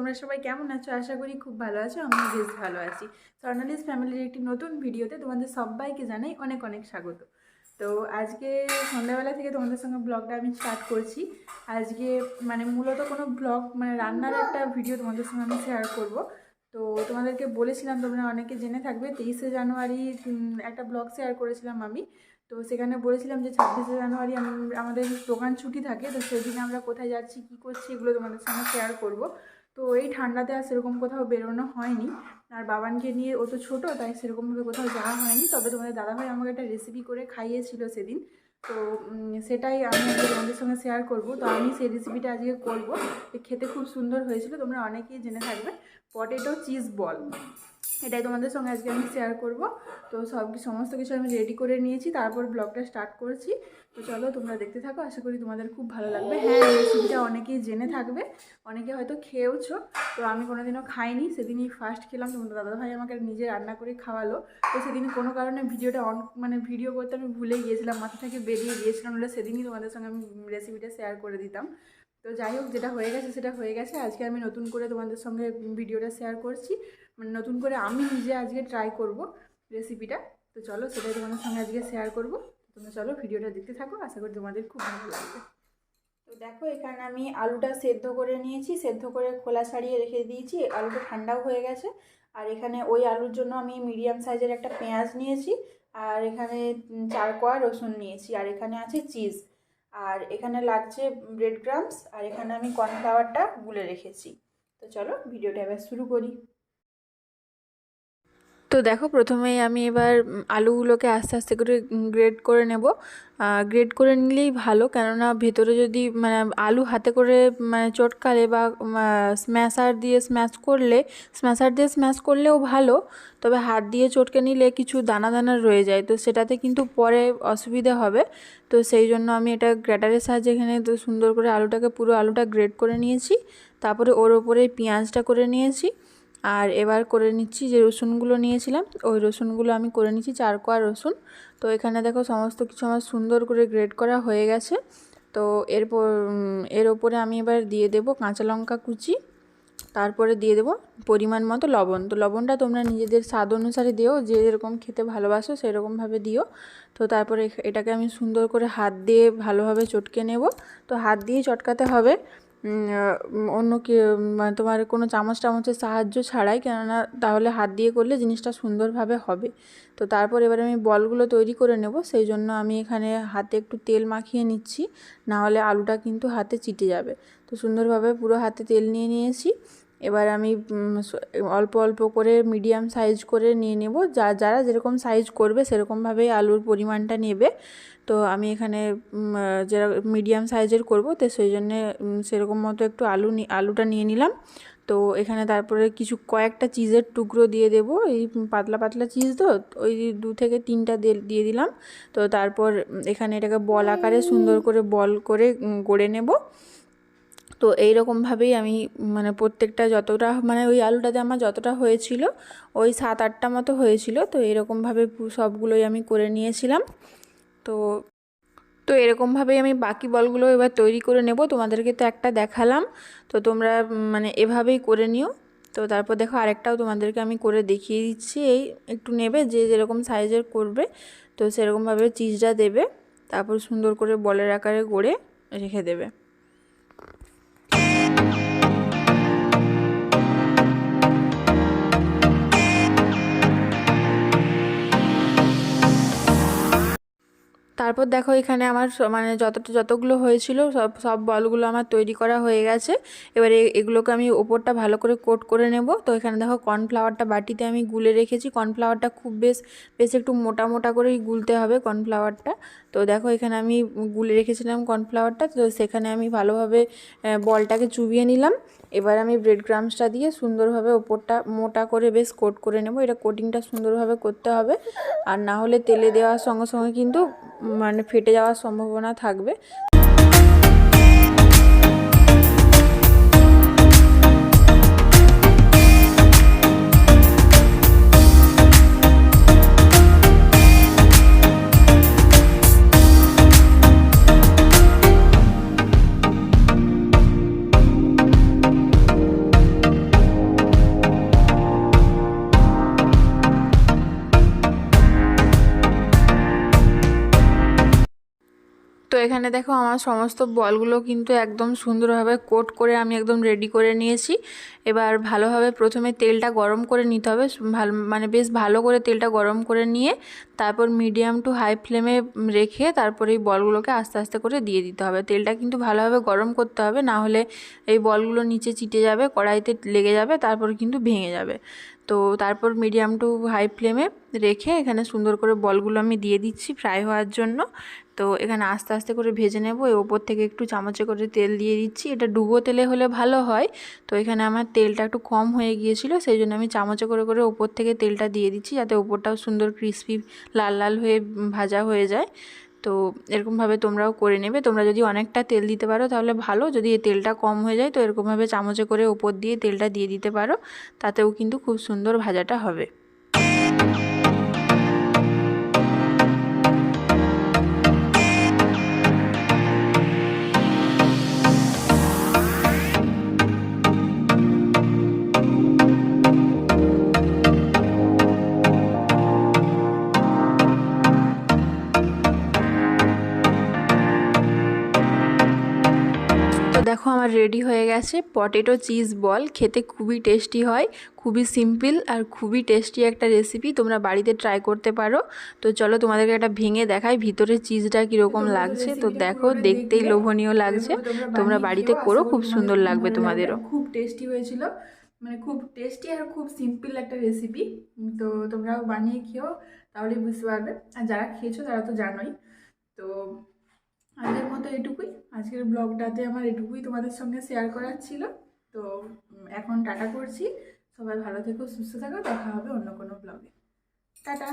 তোমরা সবাই কেমন আছো? আশা করি খুব ভালো আছো। আমি বেশ ভালো আছি। স্বর্ণালীজ ফ্যামিলির একটি নতুন ভিডিওতে তোমাদের সবাইকে জানাই অনেক অনেক স্বাগত। তো আজকে সন্ধ্যাবেলা থেকে তোমাদের সঙ্গে ব্লগটা আমি স্টার্ট করছি। আজকে মূলত কোনো ব্লগ রান্নার একটা ভিডিও তোমাদের সঙ্গে আমি শেয়ার করব। তো তোমাদেরকে বলেছিলাম, তোমরা অনেকে জেনে থাকবে, 23শে জানুয়ারি একটা ব্লগ শেয়ার করেছিলাম আমি। তো সেখানে বলেছিলাম যে 26শে জানুয়ারি আমাদের দোকান ছুটি থাকে, তো সেদিন আমরা কোথায় যাচ্ছি, কী করছি, এগুলো তোমাদের সঙ্গে শেয়ার করব। তো এই ঠান্ডাতে আর সেরকম কোথাও বেরোনো হয়নি, আর বাবানকে নিয়ে ও তো ছোটো, তাই সেরকমভাবে কোথাও যাওয়া হয়নি। তবে তোমাদের দাদাভাই আমাকে একটা রেসিপি করে খাইয়েছিল সেদিন, তো সেটাই আমি আজকে তোমাদের সঙ্গে শেয়ার করব। তো আমি সেই রেসিপিটা আজকে করব। খেতে খুব সুন্দর হয়েছিল, তোমরা অনেকেই জেনে থাকবে। পটেটো চিজ বল, এটাই তোমাদের সঙ্গে আজকে আমি শেয়ার করব। তো সমস্ত কিছু আমি রেডি করে নিয়েছি, তারপর ব্লগটা স্টার্ট করছি। তো চলো তোমরা দেখতে থাকো, আশা করি তোমাদের খুব ভালো লাগবে। হ্যাঁ, এই রেসিপিটা অনেকেই জেনে থাকবে, অনেকে হয়তো খেয়েওছো। তো আমি কোনোদিনও খাইনি, সেদিনই ফার্স্ট খেলাম। তোমাদের দাদাভাই আমাকে নিজে রান্না করে খাওয়ালো। তো সেদিন কোনো কারণে ভিডিওটা ভিডিও করতে আমি ভুলে গিয়েছিলাম, মাথা থেকে বেরিয়ে গিয়েছিলাম, নাহলে সেদিনই তোমাদের সঙ্গে আমি রেসিপিটা শেয়ার করে দিতাম। তো যাই হোক, যেটা হয়ে গেছে সেটা হয়ে গেছে। আজকে আমি নতুন করে তোমাদের সঙ্গে ভিডিওটা শেয়ার করছি, নতুন করে আমি নিজে আজকে ট্রাই করব রেসিপিটা। তো চলো সেটাই তোমাদের সঙ্গে আজকে শেয়ার করব। তোমরা চলো ভিডিওটা দেখতে থাকো, আশা করি তোমাদের খুব ভালো লাগবে। তো দেখো, এখানে আমি আলুটা সেদ্ধ করে নিয়েছি, সেদ্ধ করে খোলা ছাড়িয়ে রেখে দিয়েছি। আলুটা ঠান্ডাও হয়ে গেছে। আর এখানে ওই আলুর জন্য আমি মিডিয়াম সাইজের একটা পেঁয়াজ নিয়েছি, আর এখানে 4 কোয়া রসুন নিয়েছি, আর এখানে আছে চিজ, আর এখানে লাগছে ব্রেড ক্রাম্বস, আর এখানে আমি কর্নফ্লাওয়ারটা গুলে রেখেছি। তো চলো ভিডিওটা এবার শুরু করি। তো দেখো, প্রথমেই আমি এবার আলুগুলোকে আস্তে আস্তে করে গ্রেড করে নেব। গ্রেড করে নিলেই ভালো, কেননা ভেতরে যদি আলু হাতে করে চটকালে বা স্ম্যাশার দিয়ে স্ম্যাশ করলেও ভালো। তবে হাত দিয়ে চটকে নিলে কিছু দানা দানা রয়ে যায়, তো সেটাতে কিন্তু পরে অসুবিধা হবে। তো সেই জন্য আমি এটা গ্রেটারের সাহায্যে এখানে তো সুন্দর করে পুরো আলুটা গ্রেড করে নিয়েছি। তারপরে ওর ওপরে পেঁয়াজটা করে নিয়েছি। আর এবার করে নিচ্ছি যে রসুনগুলো নিয়েছিলাম, ওই রসুনগুলো আমি করে নিচ্ছি 4 কোয়া রসুন। তো এখানে দেখো সমস্ত কিছু আমার সুন্দর করে গ্রেড করা হয়ে গেছে। তো এর ওপরে আমি এবার দিয়ে দেব কাঁচা লঙ্কা কুচি, তারপরে দিয়ে দেব পরিমাণ মতো লবণ। তো লবণটা তোমরা নিজেদের স্বাদ অনুসারে দিও, যে যেরকম খেতে ভালোবাসো সেরকমভাবে দিও। তো তারপরে এটাকে আমি সুন্দর করে হাত দিয়ে ভালোভাবে চটকে নেব। তো হাত দিয়ে চটকাতে হবে, অন্য কি তোমার কোনো চামচের সাহায্য ছাড়াই, কেননা তাহলে হাত দিয়ে করলে জিনিসটা সুন্দরভাবে হবে। তো তারপর এবার আমি বলগুলো তৈরি করে নেব, সেই জন্য আমি এখানে হাতে একটু তেল মাখিয়ে নিচ্ছি, নাহলে আলুটা কিন্তু হাতে চিটে যাবে। তো সুন্দরভাবে পুরো হাতে তেল নিয়ে নিয়েছি। এবার আমি অল্প অল্প করে মিডিয়াম সাইজ করে নিয়ে নেব, যারা যেরকম সাইজ করবে সেরকমভাবেই আলুর পরিমাণটা নেবে। তো আমি এখানে যারা মিডিয়াম সাইজের করব, তো সেই জন্যে সেরকম মতো একটু আলুটা নিয়ে নিলাম। তো এখানে তারপরে কয়েকটা চিজের টুকরো দিয়ে দেব, এই পাতলা পাতলা চিজ, তো ওই 2 থেকে 3টা দিয়ে দিলাম। তো তারপর এখানে এটাকে বল আকারে সুন্দর করে বল করে গড়ে নেব। তো এইরকমভাবেই আমি প্রত্যেকটা যতটা ওই আলুটাতে আমার যতটা হয়েছিল, ওই 7-8টা মতো হয়েছিল। তো এরকমভাবে সবগুলোই আমি করে নিয়েছিলাম। তো তো এরকমভাবেই আমি বাকি বলগুলো এবার তৈরি করে নেব। তোমাদেরকে তো একটা দেখালাম, তো তোমরা এভাবেই করে নিও। তো তারপর দেখো, আরেকটাও তোমাদেরকে আমি করে দেখিয়ে দিচ্ছি। এই একটু নেবে, যে যেরকম সাইজের করবে তো সেরকমভাবে চিজটা দেবে, তারপর সুন্দর করে বলের আকারে গড়ে রেখে দেবে। তারপর দেখো, এখানে আমার যতগুলো হয়েছিল সব বলগুলো আমার তৈরি করা হয়ে গেছে। এবারে এগুলোকে আমি ওপরটা ভালো করে কোট করে নেব। তো এখানে দেখো, কর্নফ্লাওয়ারটা বাটিতে আমি গুলে রেখেছি। কর্নফ্লাওয়ারটা খুব বেশ একটু মোটা মোটা করেই গুলতে হবে কর্নফ্লাওয়ারটা। তো দেখো, এখানে আমি গুলে রেখেছিলাম কর্নফ্লাওয়ারটা, তো সেখানে আমি ভালোভাবে বলটাকে চুবিয়ে নিলাম। এবার আমি ব্রেড ক্রাম্বসটা দিয়ে সুন্দরভাবে ওপরটা মোটা করে বেশ কোট করে নেব। এটা কোটিংটা সুন্দরভাবে করতে হবে, আর না হলে তেলে দেওয়ার সঙ্গে সঙ্গে কিন্তু ফেটে যাওয়ার সম্ভাবনা থাকবে। এখানে দেখো আমার সমস্ত বলগুলো কিন্তু একদম সুন্দরভাবে কোট করে আমি একদম রেডি করে নিয়েছি। এবার ভালোভাবে প্রথমে তেলটা গরম করে নিতে হবে, ভালো মানে বেশ ভালো করে তেলটা গরম করে নিয়ে তারপর মিডিয়াম টু হাই ফ্লেমে রেখে তারপরে এই বলগুলোকে আস্তে আস্তে করে দিয়ে দিতে হবে। তেলটা কিন্তু ভালোভাবে গরম করতে হবে, না হলে এই বলগুলো নিচে চিটে যাবে, কড়াইতে লেগে যাবে, তারপর কিন্তু ভেঙে যাবে। তো তারপর মিডিয়াম টু হাই ফ্লেমে রেখে এখানে সুন্দর করে বলগুলো আমি দিয়ে দিচ্ছি ফ্রাই হওয়ার জন্য। তো এখানে আস্তে আস্তে করে ভেজে নেব। এর ওপর থেকে একটু চামচে করে তেল দিয়ে দিচ্ছি, এটা ডুবো তেলে হলে ভালো হয়। তো এখানে আমার তেলটা একটু কম হয়ে গিয়েছিল, সেই জন্য আমি চামচে করে করে ওপর থেকে তেলটা দিয়ে দিচ্ছি, যাতে ওপরটাও সুন্দর ক্রিস্পি লাল লাল হয়ে ভাজা হয়ে যায়। তো এরকমভাবে তোমরাও করে নেবে। তোমরা যদি অনেকটা তেল দিতে পারো তাহলে ভালো, যদি এই তেলটা কম হয়ে যায় তো এরকমভাবে চামচে করে ওপর দিয়ে তেলটা দিয়ে দিতে পারো, তাতেও কিন্তু খুব সুন্দর ভাজাটা হবে। তো দেখো আমার রেডি হয়ে গেছে পটেটো চিজ বল। খেতে খুবই টেস্টি হয়, খুবই সিম্পল আর খুবই টেস্টি একটা রেসিপি, তোমরা বাড়িতে ট্রাই করতে পারো। তো চলো তোমাদেরকে একটা ভেঙে দেখাই ভিতরে চিজটা কীরকম লাগছে। তো দেখো দেখতেই লোভনীয় লাগছে, তোমরা বাড়িতে করো, খুব সুন্দর লাগবে তোমাদেরও। খুব টেস্টি হয়েছিল, মানে খুব টেস্টি আর খুব সিম্পল একটা রেসিপি। তো তোমরাও বানিয়ে খেও, তাহলেই বুঝতে পারবে। আর যারা খেয়েছো তারা তো জানোই। তো আজকের মতো এটুকুই, আজকের ব্লগটাতে আমার এটুকুই তোমাদের সঙ্গে শেয়ার করার ছিল। তো এখন টাটা করছি, সবাই ভালো থেকো, সুস্থ থাকো, দেখা হবে অন্য কোনো ব্লগে। টাটা।